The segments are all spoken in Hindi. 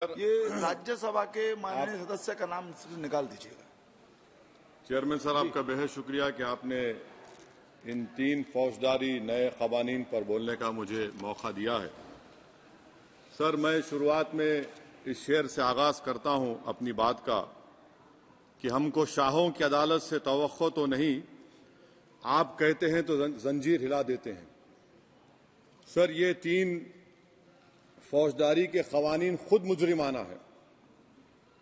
ये राज्यसभा के माननीय सदस्य का नाम निकाल दीजिएगा। चेयरमैन सर, आपका बेहद शुक्रिया कि आपने इन 3 फौजदारी नए कवानीन पर बोलने का मुझे मौका दिया है। सर, मैं शुरुआत में इस शेर से आगाज करता हूं अपनी बात का कि हमको शाहों की अदालत से तवक्को तो नहीं, आप कहते हैं तो जंजीर हिला देते हैं। सर, ये 3 फौजदारी के कवानीन खुद मुजरिमाना है।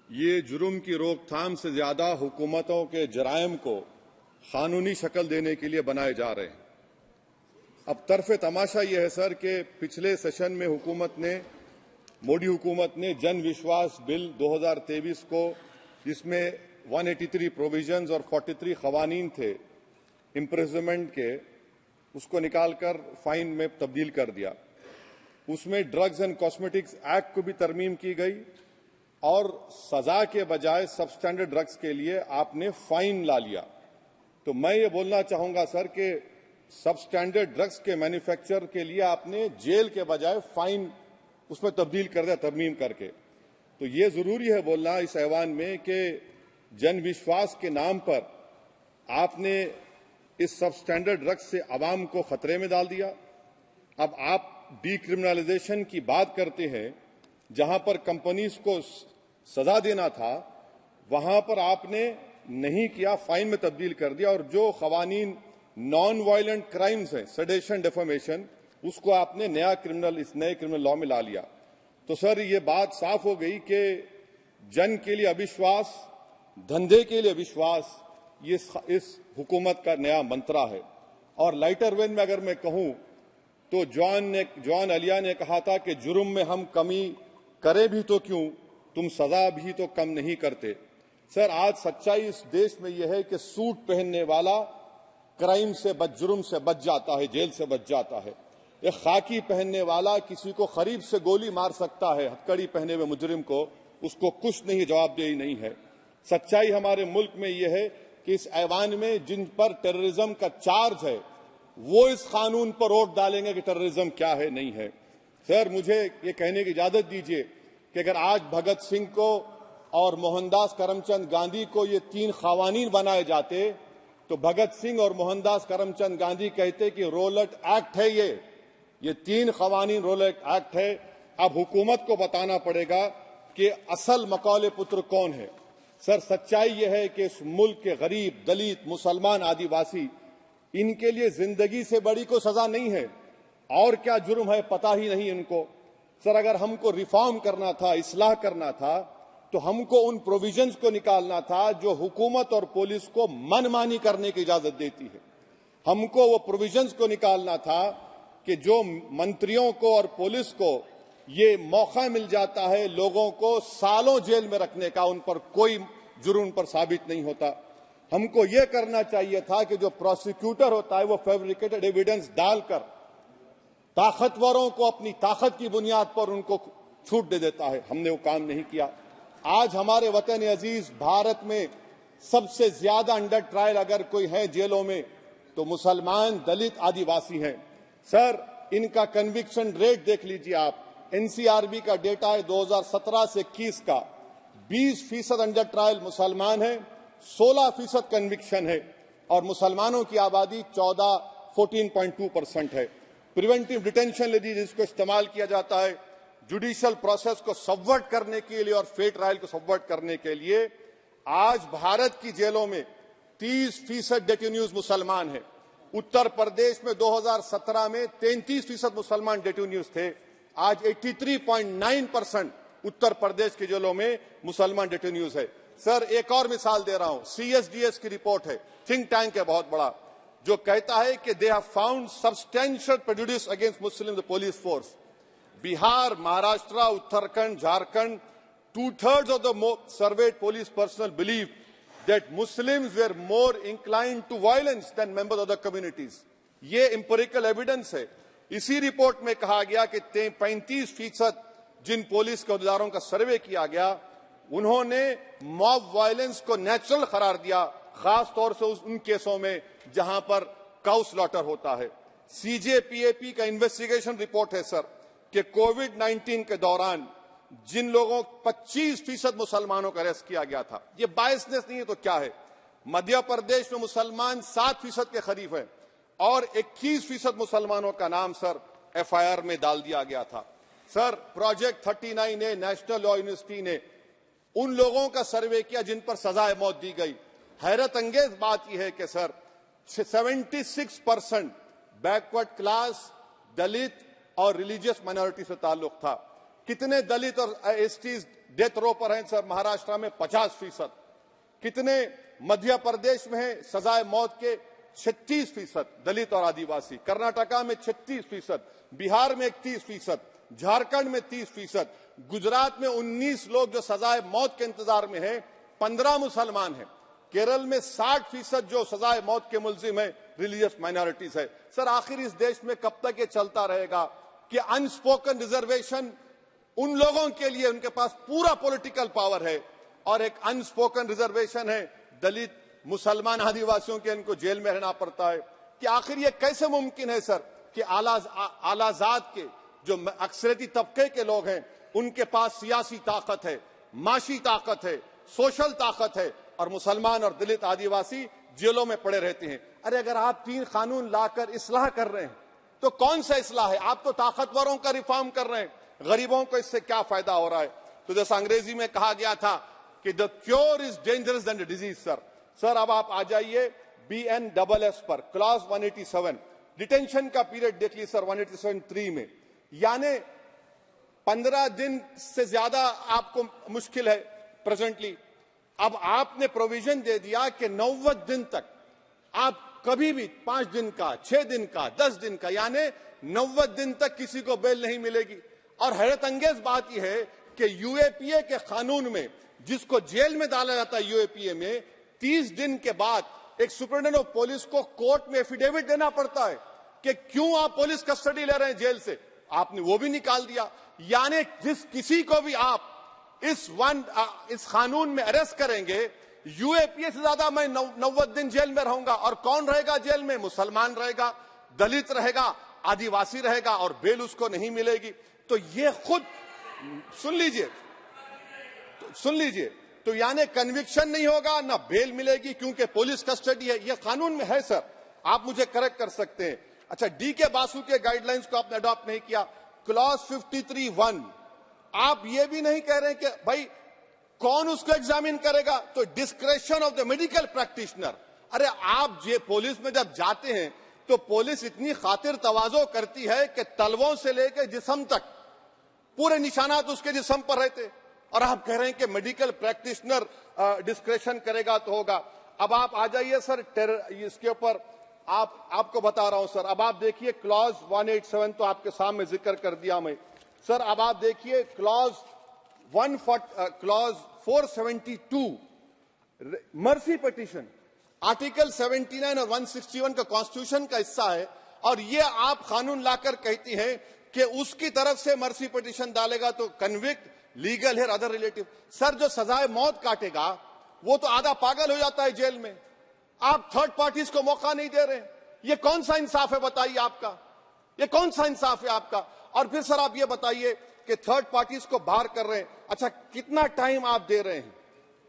ये जुर्म की रोकथाम से ज्यादा हुकूमतों के जराइम को कानूनी शक्ल देने के लिए बनाए जा रहे हैं। अब तरफे तमाशा यह है सर कि पिछले सेशन में मोदी हुकूमत ने जन विश्वास बिल 2023 को, जिसमें 183 प्रोविजंस और 43 कवानीन थे इम्प्रिजनमेंट के, उसको निकालकर फाइन में तब्दील कर दिया। उसमें ड्रग्स एंड कॉस्मेटिक्स एक्ट को भी तरमीम की गई और सजा के बजाय सबस्टैंडर्ड ड्रग्स के लिए आपने फाइन ला लिया। तो मैं ये बोलना चाहूंगा सर कि सबस्टैंडर्ड ड्रग्स के मैन्युफैक्चर के लिए आपने जेल के बजाय फाइन उसमें तब्दील कर दिया तरमीम करके। तो ये जरूरी है बोलना इस ऐवान में कि जन विश्वास के नाम पर आपने इस सबस्टैंडर्ड ड्रग्स से आवाम को खतरे में डाल दिया। अब आप डीक्रिमिनलाइजेशन की बात करते हैं, जहां पर कंपनीज को सजा देना था वहां पर आपने नहीं किया, फाइन में तब्दील कर दिया। और जो कवानीन नॉन वायलेंट क्राइम्स हैं, सेडेशन, डेफेमेशन, उसको आपने इस नए क्रिमिनल लॉ में ला लिया। तो सर, ये बात साफ हो गई कि जन के लिए अविश्वास, धंधे के लिए विश्वास, ये इस हुकूमत का नया मंत्रा है। और लाइटर वेन में अगर मैं कहूं तो जॉन अलिया ने कहा था कि जुर्म में हम कमी करें भी तो क्यों, तुम सजा भी तो कम नहीं करते। सर, आज सच्चाई इस देश में यह है कि सूट पहनने वाला क्राइम से जुर्म से बच जाता है, जेल से बच जाता है। एक खाकी पहनने वाला किसी को करीब से गोली मार सकता है, हथकड़ी पहने हुए मुजरिम को, उसको कुछ नहीं, जवाबदेही नहीं है। सच्चाई हमारे मुल्क में यह है कि इस ऐवान में जिन पर टेररिज्म का चार्ज है वो इस कानून पर वोट डालेंगे कि टेररिज्म क्या है, नहीं है। सर, मुझे ये कहने की इजाजत दीजिए कि अगर आज भगत सिंह को और मोहनदास करमचंद गांधी को ये 3 कवानीन बनाए जाते तो भगत सिंह और मोहनदास करमचंद गांधी कहते कि रोलट एक्ट है, ये 3 कवानीन रोलट एक्ट है। अब हुकूमत को बताना पड़ेगा कि असल मकौले पुत्र कौन है। सर, सच्चाई यह है कि इस मुल्क के गरीब, दलित, मुसलमान, आदिवासी, इनके लिए जिंदगी से बड़ी कोई सजा नहीं है। और क्या जुर्म है पता ही नहीं इनको। सर, अगर हमको रिफॉर्म करना था, इस्लाह करना था, तो हमको उन प्रोविजंस को निकालना था जो हुकूमत और पुलिस को मनमानी करने की इजाजत देती है। हमको वो प्रोविजंस को निकालना था कि जो मंत्रियों को और पुलिस को ये मौका मिल जाता है लोगों को सालों जेल में रखने का, उन पर कोई जुर्म पर साबित नहीं होता। हमको यह करना चाहिए था कि जो प्रोसिक्यूटर होता है वो फैब्रिकेटेड एविडेंस डालकर ताकतवरों को अपनी ताकत की बुनियाद पर उनको छूट दे देता है। हमने वो काम नहीं किया। आज हमारे वतन अजीज भारत में सबसे ज्यादा अंडर ट्रायल अगर कोई है जेलों में तो मुसलमान, दलित, आदिवासी हैं। सर, इनका कन्विक्शन रेट देख लीजिए आप। एनसीआरबी का डेटा है 2017 से 21 का, 20% अंडर ट्रायल मुसलमान है, 16% कन्विक्शन है और मुसलमानों की आबादी 14.2% है। प्रिवेंटिव डिटेंशन ले लीजिए, जिसको इस्तेमाल किया जाता है जुडिशियल प्रोसेस को सबवर्ट करने के लिए और फेयर ट्रायल को सबवर्ट करने के लिए। आज भारत की जेलों में 30% डेटेन्यूज मुसलमान है। उत्तर प्रदेश में 2017 में 33% मुसलमान डेटेन्यूज थे। आज 83.9% उत्तर प्रदेश की जेलों में मुसलमान डेटेन्यूज है। सर, एक और मिसाल दे रहा हूं, CSDS की रिपोर्ट है, थिंक टैंक है बहुत बड़ा, जो कहता है कि they have found substantial prejudice against Muslim the police force. Bihar, Maharashtra, Uttarakhand, Jharkhand, 2/3 of the surveyed police personnel believe that Muslims were more inclined to violence than members of the communities. ये empirical evidence है। इसी रिपोर्ट में कहा गया कि 35% जिन पुलिस के अहदेदारों का सर्वे किया गया उन्होंने मॉब वायलेंस को नेचुरल करार दिया, खास तौर से उन केसों में जहां पर काउ स्लॉटर होता है। CJPAP का इन्वेस्टिगेशन रिपोर्ट है सर कि कोविड-19 के दौरान जिन लोगों 25% मुसलमानों का अरेस्ट किया गया था। ये बायसनेस नहीं है तो क्या है? मध्य प्रदेश में मुसलमान 7% के करीब है और 21% मुसलमानों का नाम सर एफआईआर में डाल दिया गया था। Sir project 39A national law university ने उन लोगों का सर्वे किया जिन पर सजाए मौत दी गई। हैरत अंगेज बात यह है कि सर 76% बैकवर्ड क्लास, दलित और रिलीजियस माइनॉरिटी से ताल्लुक था। कितने दलित और एसटीज डेथ रो पर हैं सर? महाराष्ट्र में 50%। कितने मध्य प्रदेश में है सजाए मौत के? 36% दलित और आदिवासी। कर्नाटका में 36%, बिहार में 31%, झारखंड में 30%, गुजरात में 19 लोग जो सजाए मौत के इंतजार में हैं, 15 मुसलमान हैं। केरल में 60% जो सजाए मौत के मुलजिम है रिलीजियस माइनॉरिटीज है। सर आखिर इस देश में कब तक ये चलता रहेगा कि अनस्पोकन रिजर्वेशन उन लोगों के लिए उनके पास पूरा पॉलिटिकल पावर है और एक अनस्पोकन रिजर्वेशन है दलित, मुसलमान, आदिवासियों के, इनको जेल में रहना पड़ता है? कि आखिर ये कैसे मुमकिन है सर कि आलाजात के जो अक्सरियती तबके के लोग हैं उनके पास सियासी ताकत है, माशी ताकत है, सोशल ताकत है और मुसलमान और दलित आदिवासी जेलों में पड़े रहते हैं? अरे अगर आप 3 कानून लाकर इस्लाह कर रहे हैं तो कौन सा इस्लाह है? आप तो ताकतवरों का रिफॉर्म कर रहे हैं, गरीबों को इससे क्या फायदा हो रहा है? तो जैसा अंग्रेजी में कहा गया था कि the cure is dangerous than the disease. Sir अब आप आ जाइए BNSS पर, क्लॉज 187 डिटेंशन का पीरियड देख लीजिए सर 187(3) में, यानी 15 दिन से ज्यादा आपको मुश्किल है प्रेजेंटली। अब आपने प्रोविजन दे दिया कि 90 दिन तक आप कभी भी 5 दिन का, 6 दिन का, 10 दिन का, यानी 90 दिन तक किसी को बेल नहीं मिलेगी। और हैरत अंगेज बात यह है कि यूएपीए के कानून में जिसको जेल में डाला जाता है यूएपीए में, 30 दिन के बाद एक सुपरिटेंडेंट ऑफ पुलिस को कोर्ट में एफिडेविट देना पड़ता है कि क्यों आप पुलिस कस्टडी ले रहे हैं जेल से। आपने वो भी निकाल दिया। यानी जिस किसी को भी आप इस कानून में अरेस्ट करेंगे, यूएपीए से ज्यादा मैं 90 दिन जेल में रहूंगा। और कौन रहेगा जेल में? मुसलमान रहेगा, दलित रहेगा, आदिवासी रहेगा और बेल उसको नहीं मिलेगी। तो ये खुद सुन लीजिए, तो यानी कन्विक्शन नहीं होगा, ना बेल मिलेगी क्योंकि पुलिस कस्टडी है। ये कानून में है सर, आप मुझे करेक्ट कर सकते हैं। अच्छा, DK बासु के गाइडलाइंस को आपने अडॉप्ट नहीं किया। क्लॉज 53(1) आप ये भी नहीं कह रहे कि भाई कौन उसको एग्जामिन करेगा, तो discretion of the medical practitioner. अरे आप ये पुलिस में जब जाते हैं तो पुलिस इतनी खातिर तवाज़ो करती है कि तलवों से लेकर जिस्म तक पूरे निशानात उसके जिस्म पर रहते, और आप कह रहे हैं कि मेडिकल प्रैक्टिशनर डिस्क्रेशन करेगा तो होगा। अब आप आ जाइए सर इसके ऊपर आपको बता रहा हूं सर। अब आप देखिए क्लॉज 187 तो आपके सामने जिक्र कर दिया मैं सर। अब आप देखिए क्लॉज 472 मर्सी पिटीशन, आर्टिकल 79 और 161 का कॉन्स्टिट्यूशन का हिस्सा है, और ये आप कानून लाकर कहती हैं कि उसकी तरफ से मर्सी पिटीशन डालेगा तो कन्विक्ट, लीगल है, अदर रिलेटिव। सर जो सजाए मौत काटेगा वो तो आधा पागल हो जाता है जेल में। आप थर्ड पार्टीज को मौका नहीं दे रहे। ये कौन सा इंसाफ है बताइए आपका? ये कौन सा इंसाफ है आपका? और फिर सर आप ये बताइए कि थर्ड पार्टीज को बाहर कर रहे हैं। अच्छा, कितना टाइम आप दे रहे हैं?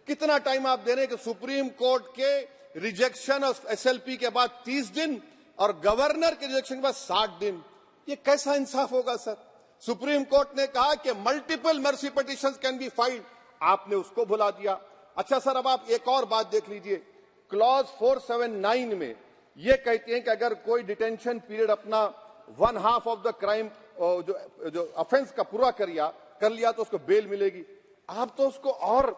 कितना टाइम आप दे रहे हैं कि सुप्रीम कोर्ट के रिजेक्शन ऑफ SLP के बाद 30 दिन और गवर्नर के रिजेक्शन के बाद 60 दिन? ये कैसा इंसाफ होगा सर? सुप्रीम कोर्ट ने कहा कि multiple mercy petitions can be filed, आपने उसको भुला दिया। अच्छा सर, अब आप एक और बात देख लीजिए, क्लॉज 479 में ये कहते हैं कि अगर कोई डिटेंशन पीरियड अपना 1/2 ऑफ द क्राइम जो ऑफेंस का पूरा कर लिया तो उसको बेल मिलेगी। आप तो उसको और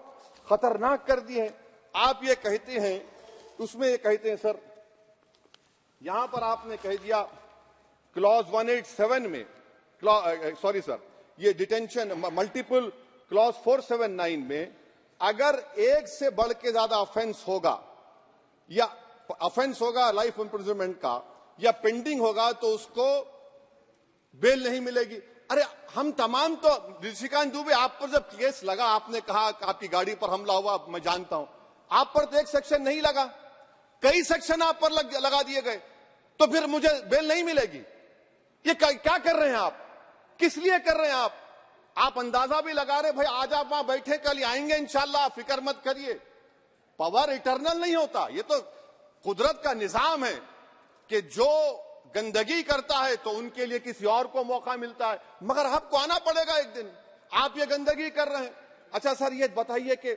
खतरनाक कर दिए हैं। आप ये कहते हैं, उसमें ये कहते हैं सर, यहां पर आपने कह दिया क्लॉज 187 में, सॉरी सर, ये डिटेंशन मल्टीपल क्लॉज 479 में अगर एक से बढ़ के ज्यादा ऑफेंस होगा या ऑफेंस होगा लाइफ इम्प्रिजनमेंट का या पेंडिंग होगा तो उसको बेल नहीं मिलेगी। अरे हम तमाम तो, ऋषिकांत दुबे आप पर जब केस लगा, आपने कहा आपकी गाड़ी पर हमला हुआ, मैं जानता हूं, आप पर तो एक सेक्शन नहीं लगा, कई सेक्शन आप पर लगा दिए गए, तो फिर मुझे बेल नहीं मिलेगी। ये क्या कर रहे हैं आप? किस लिए कर रहे हैं आप? आप अंदाजा भी लगा रहे भाई आज आप वहां बैठे कल आएंगे इंशाल्लाह, फिक्र मत करिए। पावर इटर्नल नहीं होता, ये तो कुदरत का निजाम है कि जो गंदगी करता है तो उनके लिए किसी और को मौका मिलता है, मगर आपको आना पड़ेगा एक दिन। आप ये गंदगी कर रहे हैं। अच्छा सर ये बताइए कि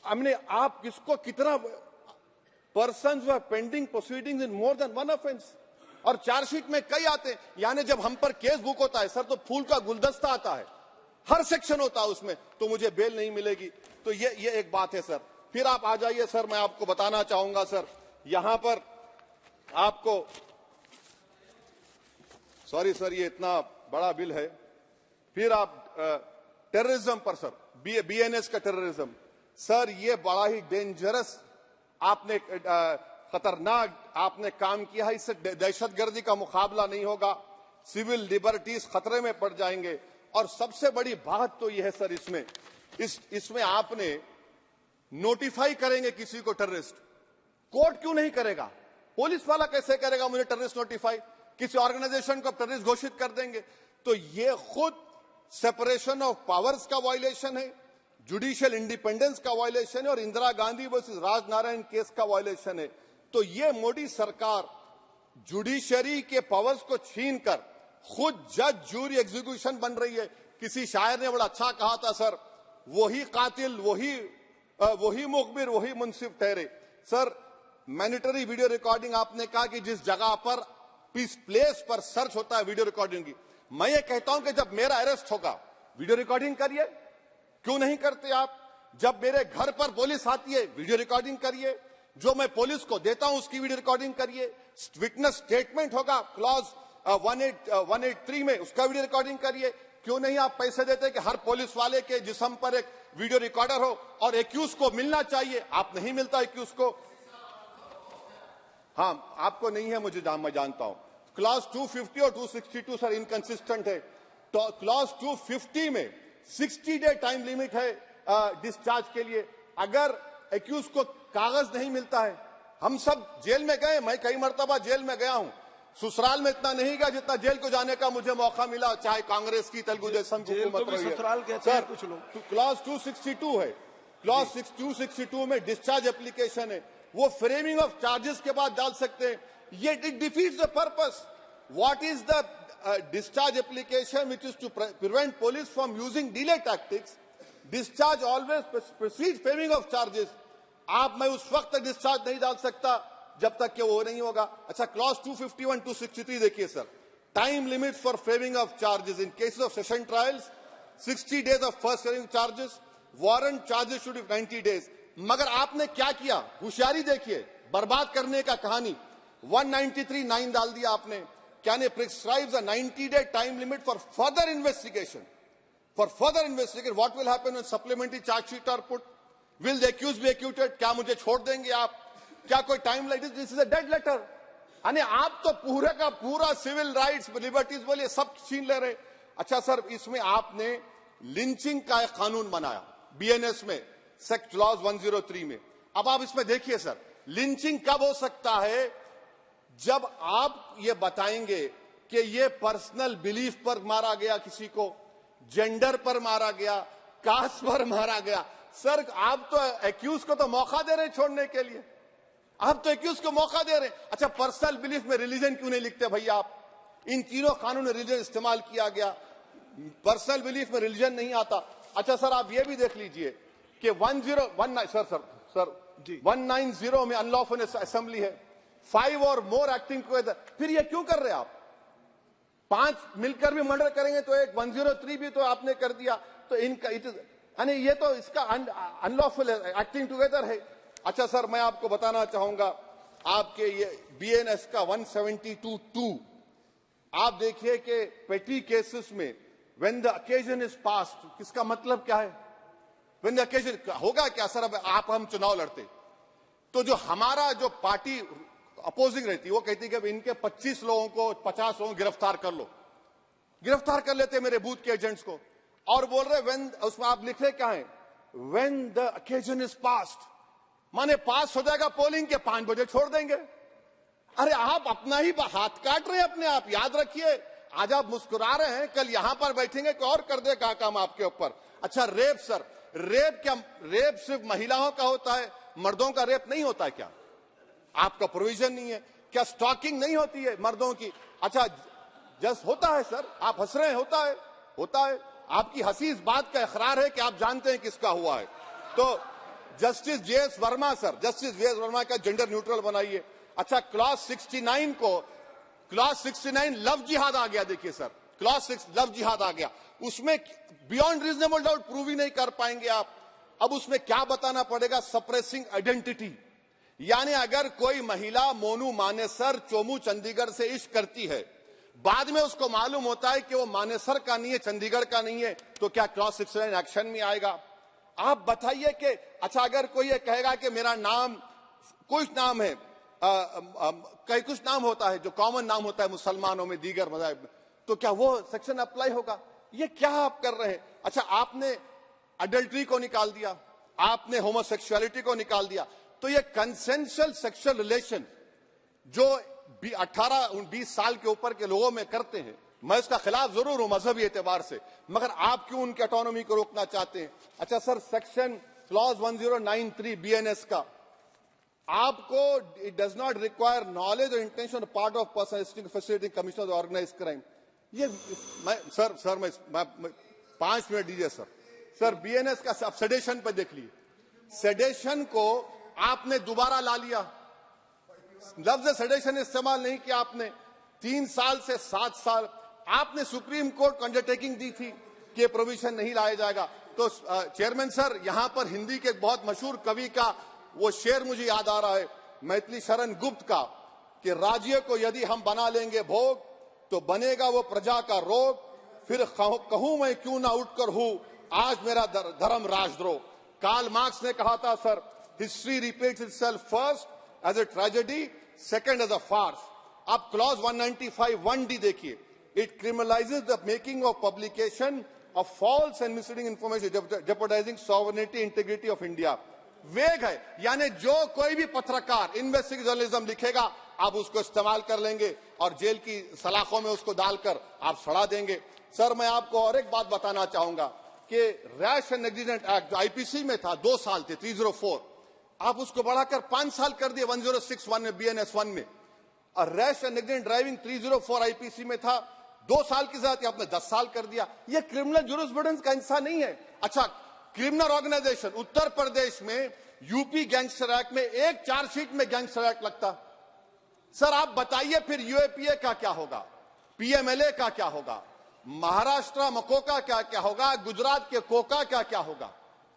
हमने आप किसको कितना पर्सन्स वर पेंडिंग प्रोसीडिंग्स इन मोर देन वन ऑफेंस, और चार्जशीट में कई आते हैं। यानी जब हम पर केस बुक होता है सर तो फूल का गुलदस्ता आता है, हर सेक्शन होता है उसमें, तो मुझे बेल नहीं मिलेगी। तो ये एक बात है सर। फिर आप आ जाइए सर, मैं आपको बताना चाहूंगा सर, यहां पर आपको सॉरी सर ये इतना बड़ा बिल है। फिर आप टेररिज्म पर सर, बीएनएस का टेररिज्म सर, ये बड़ा ही डेंजरस आपने खतरनाक आपने काम किया है। इससे दहशतगर्दी का मुकाबला नहीं होगा, सिविल लिबर्टीज खतरे में पड़ जाएंगे। और सबसे बड़ी बात तो यह है सर, इसमें आपने नोटिफाई करेंगे किसी को टेररिस्ट, कोर्ट क्यों नहीं करेगा? पुलिस वाला कैसे करेगा मुझे टेररिस्ट नोटिफाई? किसी ऑर्गेनाइजेशन को टेररिस्ट घोषित कर देंगे। तो ये खुद सेपरेशन ऑफ पावर्स का वायलेशन है, जुडिशियल इंडिपेंडेंस का वायलेशन है, और इंदिरा गांधी वर्सेस राजनारायण केस का वायलेशन है। तो ये मोदी सरकार जुडिशरी के पावर्स को छीनकर खुद जज जूरी एग्जीक्यूशन बन रही है। किसी शायर ने बड़ा अच्छा कहा था सर, वही कातिल वही मुखबिर वही मुंसिफ ठहरे। सर मैंडेटरी वीडियो रिकॉर्डिंग आपने कहा कि जिस जगह पर किस प्लेस पर सर्च होता है वीडियो रिकॉर्डिंग की, मैं ये कहता हूं कि जब मेरा अरेस्ट होगा वीडियो रिकॉर्डिंग करिए, क्यों नहीं करते आप? जब मेरे घर पर पुलिस आती है वीडियो रिकॉर्डिंग करिए, जो मैं पुलिस को देता हूं उसकी वीडियो रिकॉर्डिंग करिए। विटनेस स्टेटमेंट होगा क्लॉज 183 में, उसका वीडियो रिकॉर्डिंग करिए। क्यों नहीं आप पैसे देते कि हर पुलिस वाले के जिस्म पर एक वीडियो रिकॉर्डर हो, और एक्यूज को मिलना चाहिए, आप नहीं मिलता एक्यूज को। हाँ आपको नहीं है, मुझे मैं जानता हूं। क्लॉज 250 और 262 सर इनकंसिस्टेंट है। तो क्लॉज 250 में 60 डे टाइम लिमिट है डिस्चार्ज के लिए। अगर एक्यूज को कागज नहीं मिलता है, हम सब जेल में गए, मैं कई मर्तबा जेल में गया हूं, ससुराल में इतना नहीं गया जितना जेल को जाने का मुझे मौका मिला, चाहे कांग्रेस की तेलुगु देशम की हुकूमत रही है। ससुराल कहते हैं कुछ लोग। क्लॉज 262 है, क्लॉज 262 में डिस्चार्ज एप्लीकेशन है, वो फ्रेमिंग ऑफ चार्जेस के बाद डाल सकते हैं। ये it defeats the purpose. What is the discharge application which is to prevent police from using delay tactics? Discharge always precedes framing of charges. आप मैं उस वक्त तक डिस्चार्ज नहीं डाल सकता जब तक कि वो नहीं होगा। अच्छा क्लॉज 251 263 देखिए sir, time limit for framing of charges in cases of session trials 60 days of first framing charges, warrant charges should be 90 days। मगर आपने क्या किया, होशियारी देखिए, बर्बाद करने का कहानी। 193(9) डाल दिया आपने, Can it prescribes a 90-day time limit for further investigation? For further investigation, what will happen when supplementary charge sheet are put? Will the accused be acquitted? क्या मुझे छोड़ देंगे आप? क्या कोई time light? This is a dead letter. यानी आप तो पूरे का पूरा सिविल राइट्स लिबर्टीज बोलिए सब छीन ले रहे। अच्छा सर इसमें आपने लिंचिंग का एक कानून बनाया बीएनएस में, सेक्ट क्लॉज 103 में। अब आप इसमें देखिए सर, लिंचिंग कब हो सकता है? जब आप ये बताएंगे कि ये पर्सनल बिलीफ पर मारा गया, किसी को जेंडर पर मारा गया, कास्ट पर मारा गया। सर आप तो एक्यूज को तो मौका दे रहे हैं छोड़ने के लिए, आप तो एक्यूज को मौका दे रहे हैं। अच्छा पर्सनल बिलीफ में रिलीजन क्यों नहीं लिखते भैया आप? इन तीनों कानून में रिलीजन इस्तेमाल किया गया, पर्सनल बिलीफ में रिलीजन नहीं आता। अच्छा सर आप ये भी देख लीजिए कि 190 में अनलॉफुल असेंबली है, 5 और मोर एक्टिंग टुगेदर। फिर ये क्यों कर रहे हैं आप? 5 मिलकर भी मर्डर करेंगे तो एक 103 भी तो आपने कर दिया, तो इनका यानी ये तो इसका अनलॉफुल एक्टिंग टुगेदर है। अच्छा सर मैं आपको बताना चाहूंगा, आपके ये बीएनएस का 172(2) आप देखिए कि पेटी केसेस में when the occasion is passed, किसका मतलब क्या है? व्हेन द ओकेजन होगा क्या सर? अब आप हम चुनाव लड़ते तो जो हमारा जो पार्टी अपोजिंग रहती है वो कहती है कि इनके 25 लोगों को 50 लोगों को गिरफ्तार कर लो, गिरफ्तार कर लेते मेरे बूथ के एजेंट्स को, और बोल रहे व्हेन, उसमें आप लिख रहे क्या है? When the occasion is passed, माने पास हो जाएगा पोलिंग के 5 बजे छोड़ देंगे। अरे आप अपना ही हाथ काट रहे हैं अपने आप। याद रखिए आज आप मुस्कुरा रहे हैं, कल यहां पर बैठेंगे कोई और कर देगा काम आपके ऊपर। अच्छा रेप सर, रेप सिर्फ महिलाओं का होता है, मर्दों का रेप नहीं होता क्या? आपका प्रोविजन नहीं है क्या? स्टॉकिंग नहीं होती है मर्दों की? अच्छा जस्ट होता है सर, आप हंस रहे हैं, होता है। आपकी हंसी इस बात का इकरार है कि आप जानते हैं किसका हुआ है। तो justice JS Verma sir, justice JS Verma का जेंडर न्यूट्रल बनाइए। अच्छा क्लॉज 69 लव जिहाद आ गया। देखिए सर, क्लॉज 6 लव जिहाद आ गया, उसमें बियॉन्ड रीजनेबल डाउट प्रूव ही नहीं कर पाएंगे आप। अब उसमें क्या बताना पड़ेगा? सप्रेसिंग आइडेंटिटी, यानी अगर कोई महिला मोनू मानेसर चोमू चंडीगढ़ से इश्क करती है, बाद में उसको मालूम होता है कि वो मानेसर का नहीं है, चंडीगढ़ का नहीं है, तो क्या क्लॉज 69 एक्शन में आएगा? आप बताइए कि अच्छा अगर कोई ये कहेगा कि मेरा नाम कुछ नाम है, कई कुछ नाम होता है जो कॉमन नाम होता है मुसलमानों में, दीगर मज़ाहिब में, तो क्या वो सेक्शन अप्लाई होगा? ये क्या आप कर रहे हैं? अच्छा आपने अडल्ट्री को निकाल दिया, आपने होमोसेक्सुअलिटी को निकाल दिया, तो ये कंसेंशुअल सेक्सुअल रिलेशन जो 18-20 साल के ऊपर के लोगों में करते हैं, मैं इसका खिलाफ जरूर हूं मजहबी एतबार से, मगर आप क्यों उनकी ऑटोनॉमी को रोकना चाहते हैं? अच्छा सर, सेक्शन क्लॉज 1093 बीएनएस का, आपको it does not require knowledge और intention part of person facility commission of organise crime. ये मैं 5 मिनट दीजिए सर। बीएनएस का आप सेडेशन पे देख लीजिए, सेडेशन को आपने दोबारा ला लिया, लफ्ज सेडेशन इस्तेमाल नहीं किया आपने। 3 साल से 7 साल आपने सुप्रीम कोर्ट को अंडरटेकिंग दी थी कि प्रोविजन नहीं लाया जाएगा। तो चेयरमैन सर, यहां पर हिंदी के एक बहुत मशहूर कवि का वो शेर मुझे याद आ रहा है, मैथिली शरण गुप्त का, कि राज्य को यदि हम बना लेंगे भोग तो बनेगा वो प्रजा का रोग, फिर कहूं मैं क्यों ना उठकर हूं आज मेरा धर्म राजद्रोह। कार्ल मार्क्स ने कहा था sir, history repeats itself first as a tragedy, second as a farce. आप क्लॉज 195(1)D देखिए, it criminalises the making of publication of false and misleading information jeopardising sovereignty integrity of India. Vague है, यानी जो कोई भी पत्रकार इन्वेस्टिगेटिव जर्नलिज्म लिखेगा आप उसको इस्तेमाल कर लेंगे और जेल की सलाखों में उसको डालकर आप सड़ा देंगे। सर मैं आपको और एक बात बताना चाहूंगा कि रैश एंड नेग्लिजेंट एक्ट जो आईपीसी में था 2 साल थे 304, आप उसको बढ़ाकर 5 साल कर दिए 1061 में BNS1 में। और rash and negligent driving 304 IPC में था 2 साल की सजा थी, आपने 10 साल कर दिया। ये क्रिमिनल जुरिस्प्रूडेंस का हिस्सा नहीं है। अच्छा क्रिमिनल ऑर्गेनाइजेशन, उत्तर प्रदेश में यूपी गैंगस्टर एक्ट में एक चार्जशीट में गैंगस्टर एक्ट लगता। सर आप बताइए फिर यूएपीए का क्या होगा, पीएमएलए का क्या होगा, महाराष्ट्र मकोका क्या क्या होगा, गुजरात के कोका क्या क्या होगा?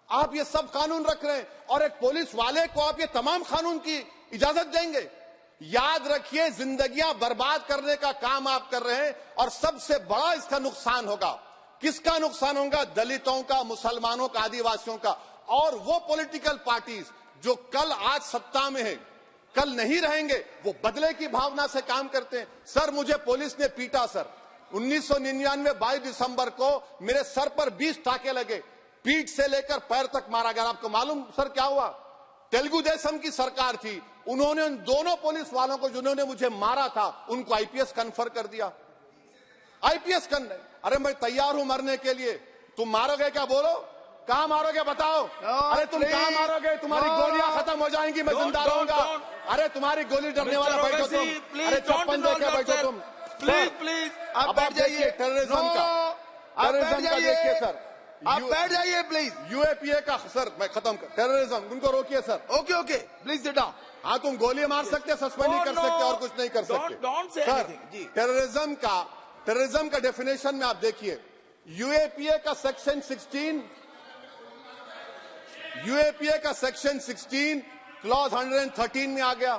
आप ये सब कानून रख रहे हैं और एक पुलिस वाले को आप ये तमाम कानून की इजाजत देंगे? याद रखिए, जिंदगियां बर्बाद करने का काम आप कर रहे हैं और सबसे बड़ा इसका नुकसान होगा। किसका नुकसान होगा? दलितों का, मुसलमानों का, आदिवासियों का। और वो पॉलिटिकल पार्टीज जो कल आज सत्ता में है, कल नहीं रहेंगे, वो बदले की भावना से काम करते हैं। सर मुझे पुलिस ने पीटा सर, 1999 22 दिसंबर को मेरे सर पर 20 टाके लगे, पीठ से लेकर पैर तक मारा गया। आपको मालूम सर क्या हुआ? तेलुगु देशम की सरकार थी, उन्होंने उन दोनों पुलिस वालों को जिन्होंने मुझे मारा था उनको आईपीएस कन्फर कर दिया। आईपीएस अरे मैं तैयार हूं मरने के लिए, तुम मारोगे क्या? बोलो कहां मारोगे बताओ? अरे तुम कहां मारोगे? तुम्हारी गोलियां खत्म हो जाएंगी, मैं जिंदा रहूंगा। अरे तुम्हारी गोली डरने वाला बैठो तुम, अरे चप्पन देके बैठो तुम। प्लीज आप बैठ जाइए। टेररिज्म का देखिए सर, आप बैठ जाइए प्लीज। यूएपीए का सर मैं खत्म कर, टेररिज्म उनको रोकिए sir. Okay please sit down. हाँ तुम गोली मार सकते, सस्पेंड नहीं कर सकते और कुछ नहीं कर सकते सर। टेररिज्म का डेफिनेशन में आप देखिए, यूएपीए का सेक्शन 16 क्लॉज 113 में आ गया,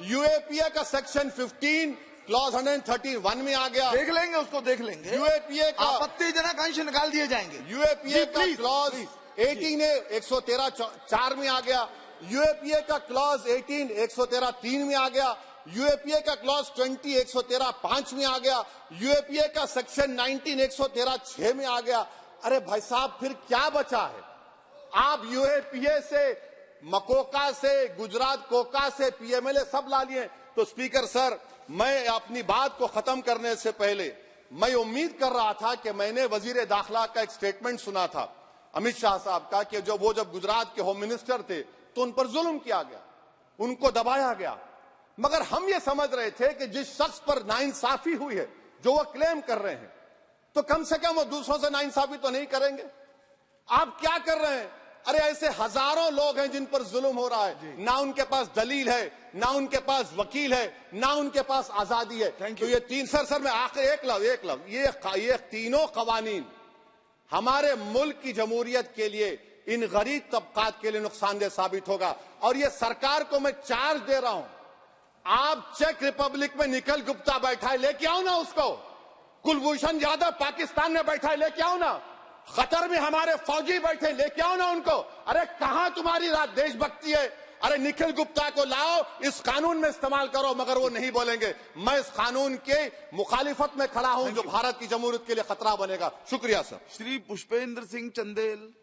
यूएपीए का सेक्शन 15 क्लॉज 131 में आ गया। देख लेंगे उसको, देख लेंगे। यूएपीए का आपत्तिजनक अंश निकाल दिए जाएंगे। यूएपीए का क्लॉज 18 113(4) में आ गया, यूएपीए का क्लॉज 18 113(3) में आ गया, यूएपीए का क्लॉज 20 113(5) में आ गया, यूएपीए का सेक्शन 19 113(6) में आ गया। अरे भाई साहब फिर क्या बचा है? आप यूएपीए से, मकोका से, गुजरात कोका से, पीएमएलए सब ला लिए। तो स्पीकर सर मैं अपनी बात को खत्म करने से पहले मैं उम्मीद कर रहा था कि मैंने वजीर दाखिला का एक स्टेटमेंट सुना था अमित शाह साहब का कि जब गुजरात के होम मिनिस्टर थे तो उन पर जुल्म किया गया, उनको दबाया गया। मगर हम ये समझ रहे थे कि जिस शख्स पर नाइंसाफी हुई है, जो वो क्लेम कर रहे हैं, तो कम से कम वो दूसरों से नाइंसाफी तो नहीं करेंगे। आप क्या कर रहे हैं? अरे ऐसे हजारों लोग हैं जिन पर जुल्म हो रहा है, ना उनके पास दलील है, ना उनके पास वकील है, ना उनके पास आजादी है। तो ये तीन सर मैं आखिर एक लव ये तीनों कवानीन हमारे मुल्क की जमहूरियत के लिए, इन गरीब तबकात के लिए नुकसानदेह साबित होगा। और ये सरकार को मैं चार्ज दे रहा हूं, आप चेक रिपब्लिक में निखिल गुप्ता बैठा है, लेके आओ ना उसको। कुलभूषण यादव पाकिस्तान में बैठा है, लेके आओ ना। कतर में हमारे फौजी बैठे, लेके आओ ना उनको। अरे कहां तुम्हारी देशभक्ति है? अरे निखिल गुप्ता को लाओ, इस कानून में इस्तेमाल करो। मगर वो नहीं बोलेंगे। मैं इस कानून के मुखालिफत में खड़ा हूं जो भारत की जमहूरियत के लिए खतरा बनेगा। शुक्रिया सर। श्री पुष्पेंद्र सिंह चंदेल।